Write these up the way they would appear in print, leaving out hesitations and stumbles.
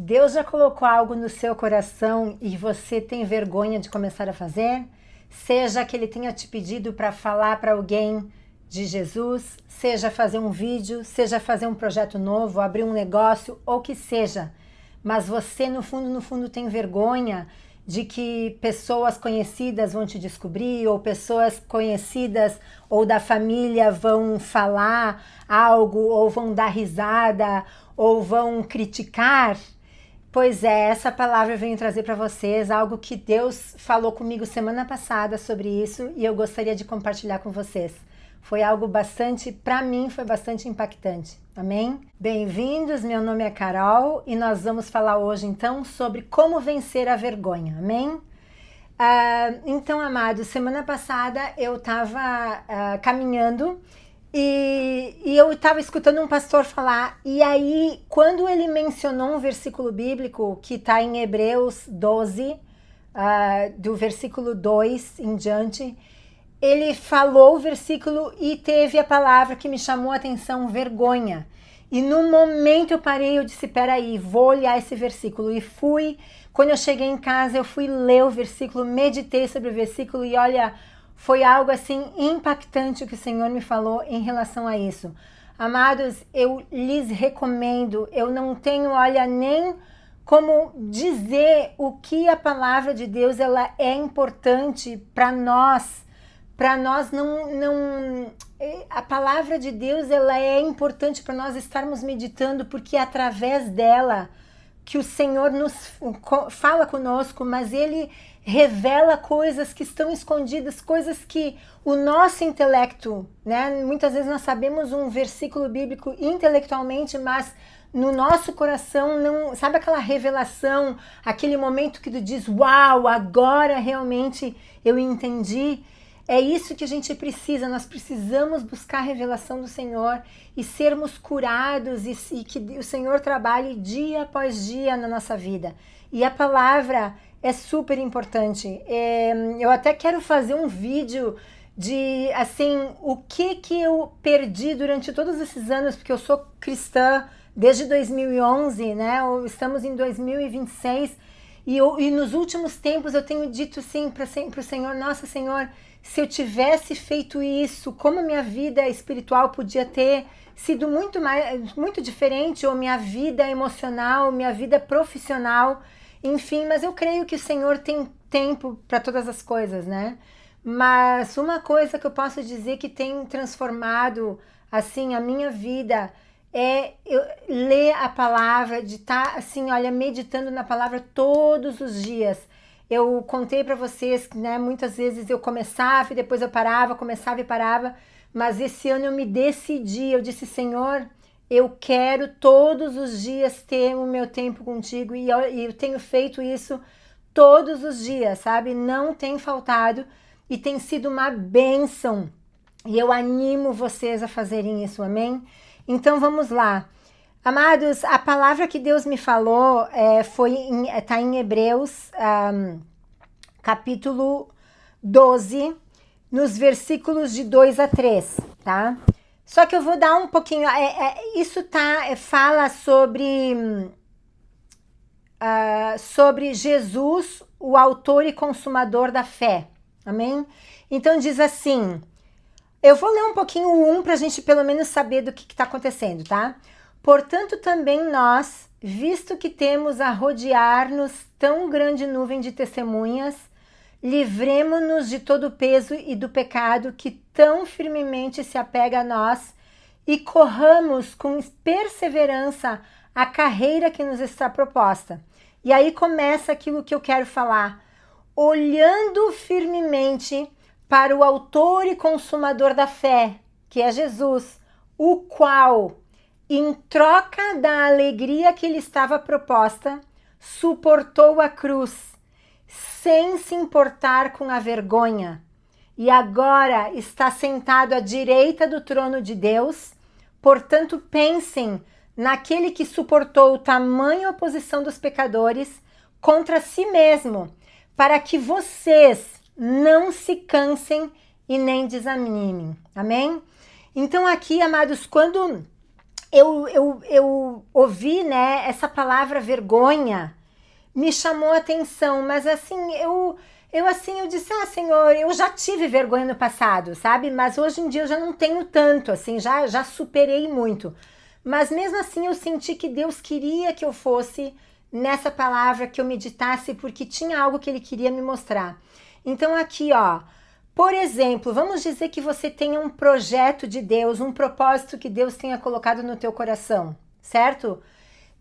Deus já colocou algo no seu coração e você tem vergonha de começar a fazer? Seja que Ele tenha te pedido para falar para alguém de Jesus, seja fazer um vídeo, seja fazer um projeto novo, abrir um negócio, ou que seja. Mas você, no fundo, tem vergonha de que pessoas conhecidas vão te descobrir, ou pessoas conhecidas ou da família vão falar algo, ou vão dar risada, ou vão criticar. Pois é, essa palavra eu venho trazer para vocês, algo que Deus falou comigo semana passada sobre isso e eu gostaria de compartilhar com vocês. Foi algo bastante, para mim, foi bastante impactante. Amém? Bem-vindos, meu nome é Carol e nós vamos falar hoje então sobre como vencer a vergonha. Amém? Então, amados, semana passada eu estava caminhando e eu estava escutando um pastor falar, e aí quando ele mencionou um versículo bíblico que está em Hebreus 12, do versículo 2 em diante, ele falou o versículo e teve a palavra que me chamou a atenção, vergonha. E no momento eu parei, eu disse, peraí, vou olhar esse versículo. E fui, quando eu cheguei em casa, eu fui ler o versículo, meditei sobre o versículo e olha, foi algo assim impactante o que o Senhor me falou em relação a isso. Amados, eu lhes recomendo, eu não tenho, olha, nem como dizer o que a palavra de Deus ela é importante para nós. Para nós a palavra de Deus ela é importante para nós estarmos meditando, porque é através dela que o Senhor nos fala conosco, mas Ele revela coisas que estão escondidas, coisas que o nosso intelecto, né? Muitas vezes nós sabemos um versículo bíblico intelectualmente, mas no nosso coração não, sabe aquela revelação, aquele momento que tu diz, uau, agora realmente eu entendi. É isso que a gente precisa, nós precisamos buscar a revelação do Senhor e sermos curados e que o Senhor trabalhe dia após dia na nossa vida. E a palavra é super importante. Eu até quero fazer um vídeo de, assim, o que eu perdi durante todos esses anos, porque eu sou cristã desde 2011, né? Estamos em 2026 e nos últimos tempos eu tenho dito sim para o Senhor, nossa Senhor, se eu tivesse feito isso, como minha vida espiritual podia ter sido muito diferente, ou minha vida emocional, minha vida profissional, enfim, mas eu creio que o Senhor tem tempo para todas as coisas, né? Mas uma coisa que eu posso dizer que tem transformado, assim, a minha vida é eu ler a palavra, de estar, assim, olha, meditando na palavra todos os dias. Eu contei para vocês, né, muitas vezes eu começava e depois eu parava, começava e parava, mas esse ano eu me decidi, eu disse, Senhor, eu quero todos os dias ter o meu tempo contigo e eu tenho feito isso todos os dias, sabe? Não tem faltado e tem sido uma bênção e eu animo vocês a fazerem isso, amém? Então vamos lá. Amados, a palavra que Deus me falou está em Hebreus, capítulo 12, nos versículos de 2 a 3, tá? Só que eu vou dar um pouquinho, isso fala sobre Jesus, o autor e consumador da fé, amém? Então diz assim, eu vou ler um pouquinho o 1 para a gente pelo menos saber do que está acontecendo, tá? Portanto, também nós, visto que temos a rodear-nos tão grande nuvem de testemunhas, livremo-nos de todo o peso e do pecado que tão firmemente se apega a nós e corramos com perseverança a carreira que nos está proposta. E aí começa aquilo que eu quero falar. Olhando firmemente para o autor e consumador da fé, que é Jesus, o qual, em troca da alegria que lhe estava proposta, suportou a cruz, sem se importar com a vergonha, e agora está sentado à direita do trono de Deus. Portanto, pensem naquele que suportou tamanha oposição dos pecadores contra si mesmo, para que vocês não se cansem e nem desanimem. Amém? Então aqui, amados, quando eu ouvi, né, essa palavra vergonha, me chamou a atenção, mas assim, eu disse, Senhor, eu já tive vergonha no passado, sabe? Mas hoje em dia eu já não tenho tanto, assim, já superei muito. Mas mesmo assim eu senti que Deus queria que eu fosse nessa palavra, que eu meditasse, porque tinha algo que Ele queria me mostrar. Então aqui, ó, por exemplo, vamos dizer que você tenha um projeto de Deus, um propósito que Deus tenha colocado no teu coração, certo?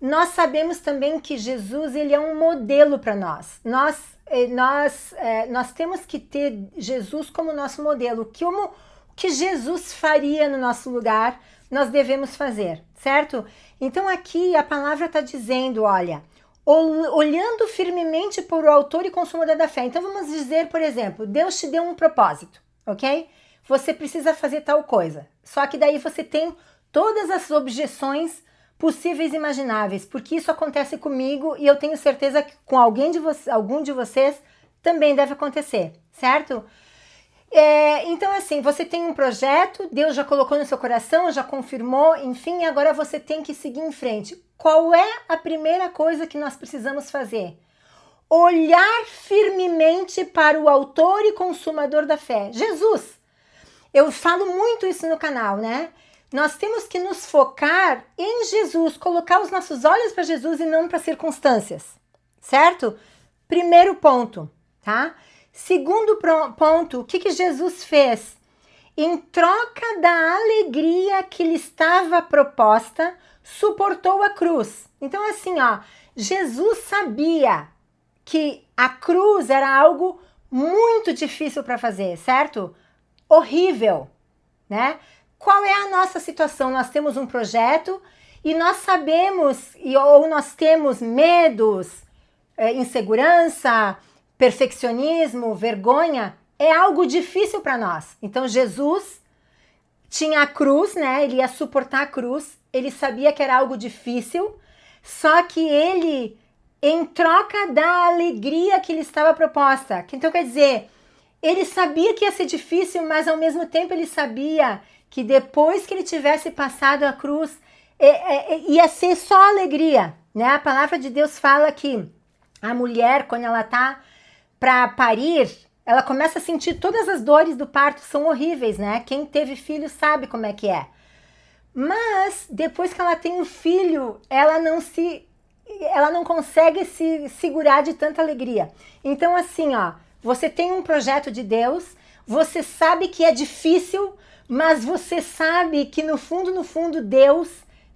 Nós sabemos também que Jesus, ele é um modelo para nós. Nós temos que ter Jesus como nosso modelo. O que Jesus faria no nosso lugar, nós devemos fazer, certo? Então aqui a palavra está dizendo, olha, olhando firmemente por o autor e consumador da fé. Então vamos dizer, por exemplo, Deus te deu um propósito, ok? Você precisa fazer tal coisa. Só que daí você tem todas as objeções possíveis e imagináveis, porque isso acontece comigo e eu tenho certeza que com algum de vocês também deve acontecer, certo? Então assim, você tem um projeto, Deus já colocou no seu coração, já confirmou, enfim, agora você tem que seguir em frente. Qual é a primeira coisa que nós precisamos fazer? Olhar firmemente para o autor e consumador da fé, Jesus. Eu falo muito isso no canal, né? Nós temos que nos focar em Jesus, colocar os nossos olhos para Jesus e não para circunstâncias, certo? Primeiro ponto, tá? Segundo ponto, o que Jesus fez? Em troca da alegria que lhe estava proposta, suportou a cruz. Então assim, ó, Jesus sabia que a cruz era algo muito difícil para fazer, certo? Horrível, né? Qual é a nossa situação? Nós temos um projeto e nós sabemos, ou nós temos medos, insegurança, perfeccionismo, vergonha, é algo difícil para nós. Então Jesus tinha a cruz, né? Ele ia suportar a cruz, ele sabia que era algo difícil, só que ele, em troca da alegria que lhe estava proposta, então quer dizer, ele sabia que ia ser difícil, mas ao mesmo tempo ele sabia que depois que ele tivesse passado a cruz, ia ser só alegria, né? A palavra de Deus fala que a mulher, quando ela tá para parir, ela começa a sentir todas as dores do parto, são horríveis, né? Quem teve filho sabe como é que é. Mas depois que ela tem o filho, ela não consegue se segurar de tanta alegria. Então assim, ó, você tem um projeto de Deus, você sabe que é difícil, mas você sabe que no fundo Deus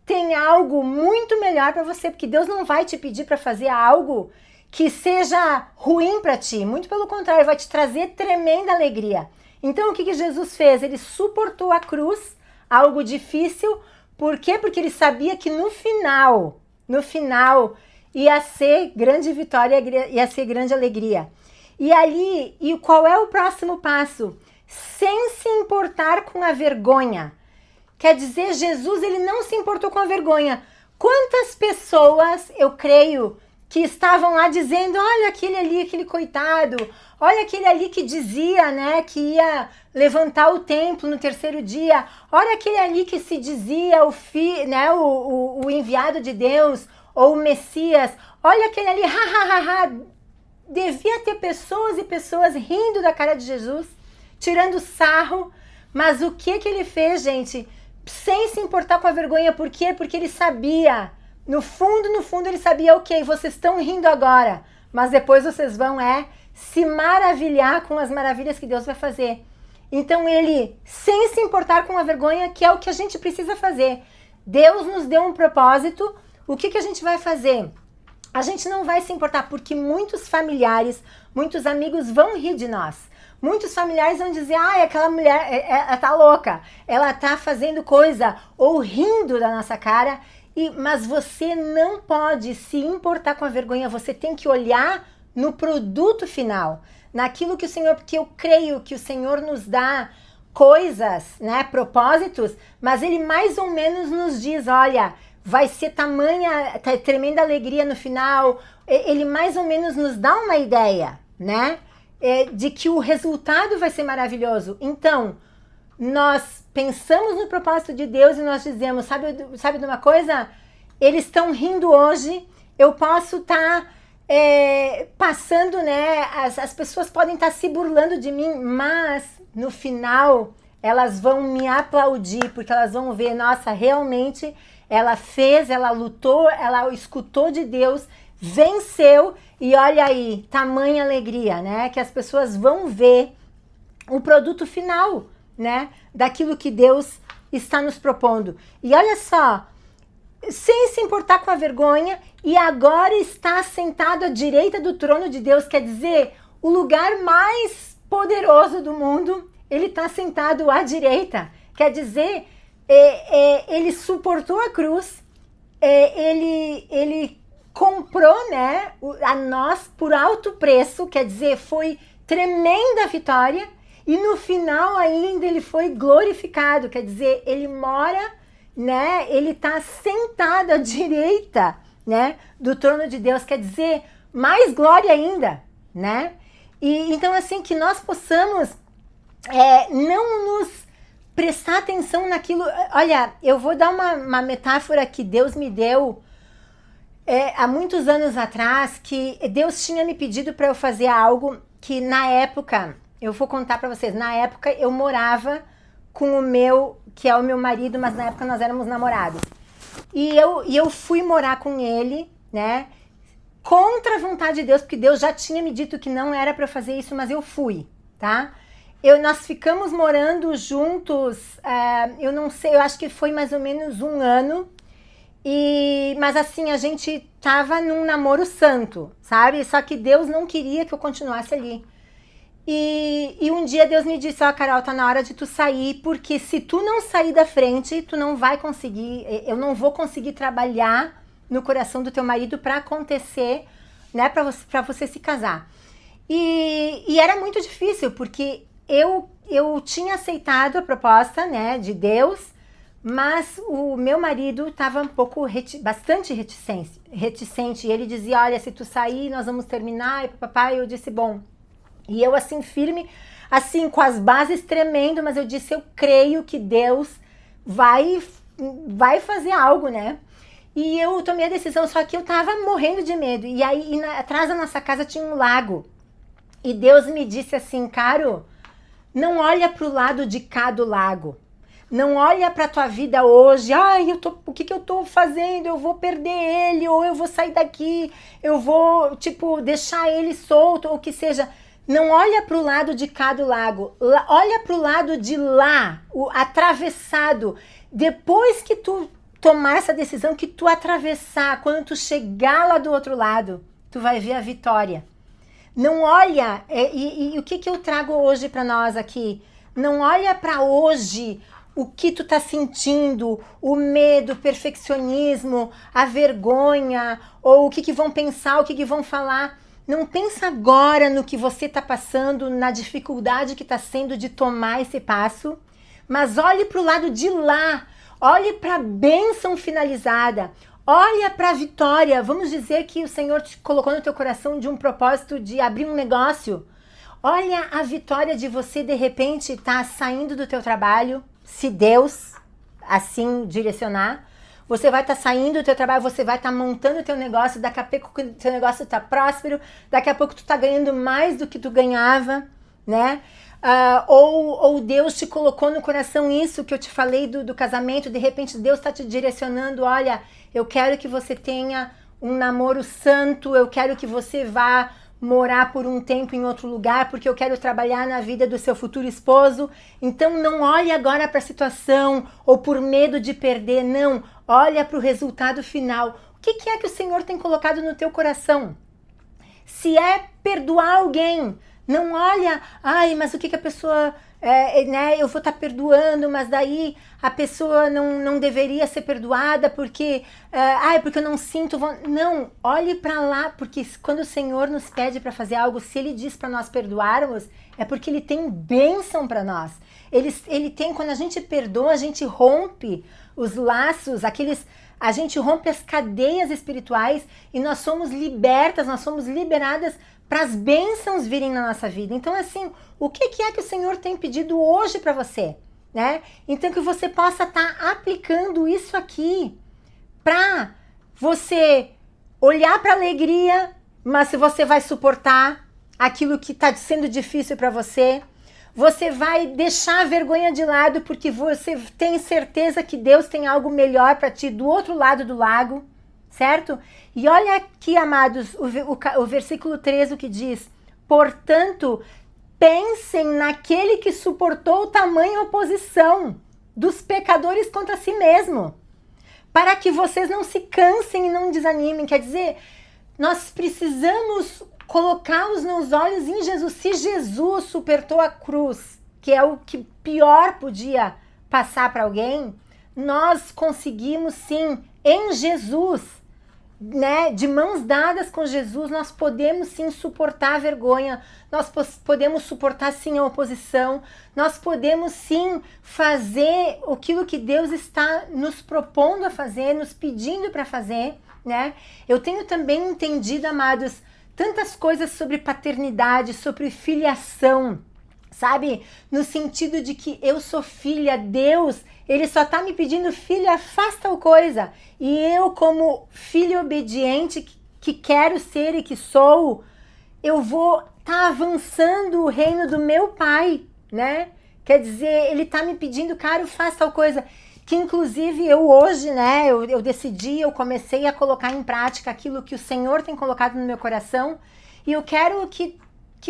tem algo muito melhor para você, porque Deus não vai te pedir para fazer algo que seja ruim para ti, muito pelo contrário, vai te trazer tremenda alegria. Então o que Jesus fez? Ele suportou a cruz, algo difícil, por quê? Porque ele sabia que no final ia ser grande vitória, ia ser grande alegria. E qual é o próximo passo? Sem se importar com a vergonha. Quer dizer, Jesus, ele não se importou com a vergonha. Quantas pessoas, eu creio, que estavam lá dizendo, olha aquele ali, aquele coitado, olha aquele ali que dizia, né, que ia levantar o templo no terceiro dia, olha aquele ali que se dizia o enviado de Deus, ou o Messias, olha aquele ali, Devia ter pessoas e pessoas rindo da cara de Jesus, tirando sarro, mas o que ele fez, gente? Sem se importar com a vergonha, por quê? Porque ele sabia, no fundo ele sabia, ok, vocês estão rindo agora, mas depois vocês vão se maravilhar com as maravilhas que Deus vai fazer. Então ele, sem se importar com a vergonha, que é o que a gente precisa fazer. Deus nos deu um propósito, o que a gente vai fazer? A gente não vai se importar, porque muitos familiares, muitos amigos vão rir de nós. Muitos familiares vão dizer, aquela mulher, ela tá louca, ela tá fazendo coisa, ou rindo da nossa cara, mas você não pode se importar com a vergonha, você tem que olhar no produto final, naquilo que o Senhor, porque eu creio que o Senhor nos dá coisas, né, propósitos, mas Ele mais ou menos nos diz, olha, vai ser tremenda alegria no final, Ele mais ou menos nos dá uma ideia, né, de que o resultado vai ser maravilhoso. Então, nós pensamos no propósito de Deus e nós dizemos, sabe de uma coisa? Eles estão rindo hoje, eu posso estar passando, né? As pessoas podem estar se burlando de mim, mas no final elas vão me aplaudir, porque elas vão ver, nossa, realmente ela fez, ela lutou, ela escutou de Deus, venceu, e olha aí, tamanha alegria, né? Que as pessoas vão ver o produto final, né? Daquilo que Deus está nos propondo. E olha só, sem se importar com a vergonha, e agora está sentado à direita do trono de Deus, quer dizer, o lugar mais poderoso do mundo, ele está sentado à direita, quer dizer, ele suportou a cruz, ele comprou, né, a nós por alto preço, quer dizer, foi tremenda vitória, e no final ainda ele foi glorificado, quer dizer, ele mora, né, ele está sentado à direita, né, do trono de Deus, quer dizer, mais glória ainda, né, e então assim, que nós possamos não nos prestar atenção naquilo. Olha, eu vou dar uma metáfora que Deus me deu há muitos anos atrás, que Deus tinha me pedido para eu fazer algo que na época, eu vou contar para vocês, na época eu morava com que é o meu marido, mas na época nós éramos namorados. E eu fui morar com ele, né, contra a vontade de Deus, porque Deus já tinha me dito que não era para eu fazer isso, mas eu fui, tá? Nós ficamos morando juntos, eu não sei, eu acho que foi mais ou menos 1 ano, mas assim, a gente tava num namoro santo, sabe? Só que Deus não queria que eu continuasse ali. E um dia Deus me disse, ó, Carol, tá na hora de tu sair, porque se tu não sair da frente, tu não vai conseguir, eu não vou conseguir trabalhar no coração do teu marido para acontecer, né, para você se casar. E era muito difícil, porque eu tinha aceitado a proposta, né, de Deus, mas o meu marido estava bastante reticente, e ele dizia, olha, se tu sair, nós vamos terminar, e papai, eu disse, bom. E eu assim, firme, assim, com as bases tremendo, mas eu disse, eu creio que Deus vai fazer algo, né? E eu tomei a decisão, só que eu tava morrendo de medo. E aí, atrás da nossa casa tinha um lago. E Deus me disse assim, Caro, não olha para o lado de cá do lago. Não olha para a tua vida hoje. Ai, o que eu tô fazendo? Eu vou perder ele, ou eu vou sair daqui, eu vou, tipo, deixar ele solto, ou o que seja. Não olha para o lado de cá do lago. Olha para o lado de lá, o atravessado. Depois que tu tomar essa decisão, que tu atravessar, quando tu chegar lá do outro lado, tu vai ver a vitória. Não olha, e o que eu trago hoje para nós aqui? Não olha para hoje o que tu tá sentindo, o medo, o perfeccionismo, a vergonha, ou o que vão pensar, o que vão falar. Não pensa agora no que você tá passando, na dificuldade que tá sendo de tomar esse passo, mas olhe para o lado de lá, olhe para a bênção finalizada. Olha para a vitória. Vamos dizer que o Senhor te colocou no teu coração de um propósito de abrir um negócio. Olha a vitória de você, de repente, estar saindo do teu trabalho, se Deus assim direcionar. Você vai estar saindo do teu trabalho, você vai estar montando o teu negócio, daqui a pouco o teu negócio está próspero, daqui a pouco tu está ganhando mais do que tu ganhava, né? Ou Deus te colocou no coração isso que eu te falei do casamento, de repente Deus está te direcionando, olha, eu quero que você tenha um namoro santo, eu quero que você vá morar por um tempo em outro lugar, porque eu quero trabalhar na vida do seu futuro esposo. Então não olhe agora para a situação, ou por medo de perder, não, olha para o resultado final. O que é que o Senhor tem colocado no teu coração? Se é perdoar alguém, não olha, ai, mas o que a pessoa, né, eu vou estar perdoando, mas daí a pessoa não deveria ser perdoada porque, porque eu não sinto, não, olhe para lá, porque quando o Senhor nos pede para fazer algo, se Ele diz para nós perdoarmos, é porque Ele tem bênção para nós. Ele tem, quando a gente perdoa, a gente rompe os laços, a gente rompe as cadeias espirituais e nós somos libertas, nós somos liberadas para as bênçãos virem na nossa vida. Então, assim, o que é que o Senhor tem pedido hoje para você? né? Então que você possa estar aplicando isso aqui para você olhar para a alegria, mas se você vai suportar aquilo que está sendo difícil para você, você vai deixar a vergonha de lado porque você tem certeza que Deus tem algo melhor para ti do outro lado do lago, certo? E olha aqui, amados, o versículo 13, o que diz: portanto, pensem naquele que suportou tamanha oposição dos pecadores contra si mesmo, para que vocês não se cansem e não desanimem. Quer dizer, nós precisamos colocar os nossos olhos em Jesus. Se Jesus suportou a cruz, que é o que pior podia passar para alguém, nós conseguimos sim, em Jesus, né, de mãos dadas com Jesus, nós podemos sim suportar a vergonha, nós podemos suportar sim a oposição, nós podemos sim fazer aquilo que Deus está nos propondo a fazer, nos pedindo para fazer, né? Eu tenho também entendido, amados, tantas coisas sobre paternidade, sobre filiação, sabe? No sentido de que eu sou filha, Deus, Ele só está me pedindo: filha, faz tal coisa. E eu, como filho obediente que quero ser e que sou, eu vou estar avançando o reino do meu Pai, né? Quer dizer, Ele está me pedindo: cara, faz tal coisa. Que inclusive eu hoje, né, eu decidi, eu comecei a colocar em prática aquilo que o Senhor tem colocado no meu coração, e eu quero que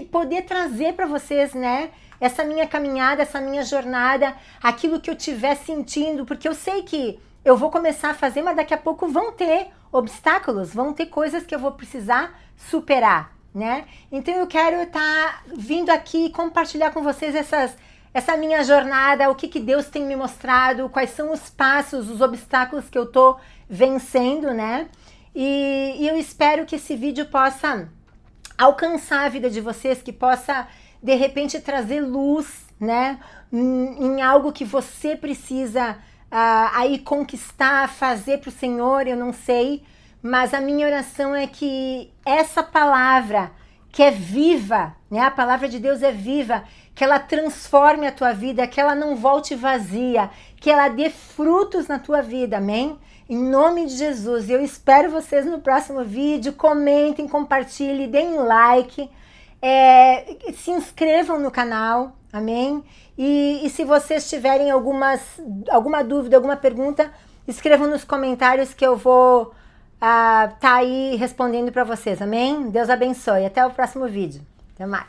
poder trazer para vocês, né, essa minha caminhada, essa minha jornada, aquilo que eu estiver sentindo, porque eu sei que eu vou começar a fazer, mas daqui a pouco vão ter obstáculos, vão ter coisas que eu vou precisar superar, né? Então eu quero estar vindo aqui compartilhar com vocês essa minha jornada, o que Deus tem me mostrado, quais são os passos, os obstáculos que eu tô vencendo, né? E eu espero que esse vídeo possa alcançar a vida de vocês, que possa, de repente, trazer luz, né? Em algo que você precisa aí conquistar, fazer para o Senhor, eu não sei. Mas a minha oração é que essa palavra, que é viva, né? A palavra de Deus é viva, que ela transforme a tua vida, que ela não volte vazia, que ela dê frutos na tua vida, amém? Em nome de Jesus. Eu espero vocês no próximo vídeo. Comentem, compartilhem, deem like, se inscrevam no canal, amém? E se vocês tiverem alguma dúvida, alguma pergunta, escrevam nos comentários que eu vou tá aí respondendo para vocês, amém? Deus abençoe. Até o próximo vídeo. Até mais.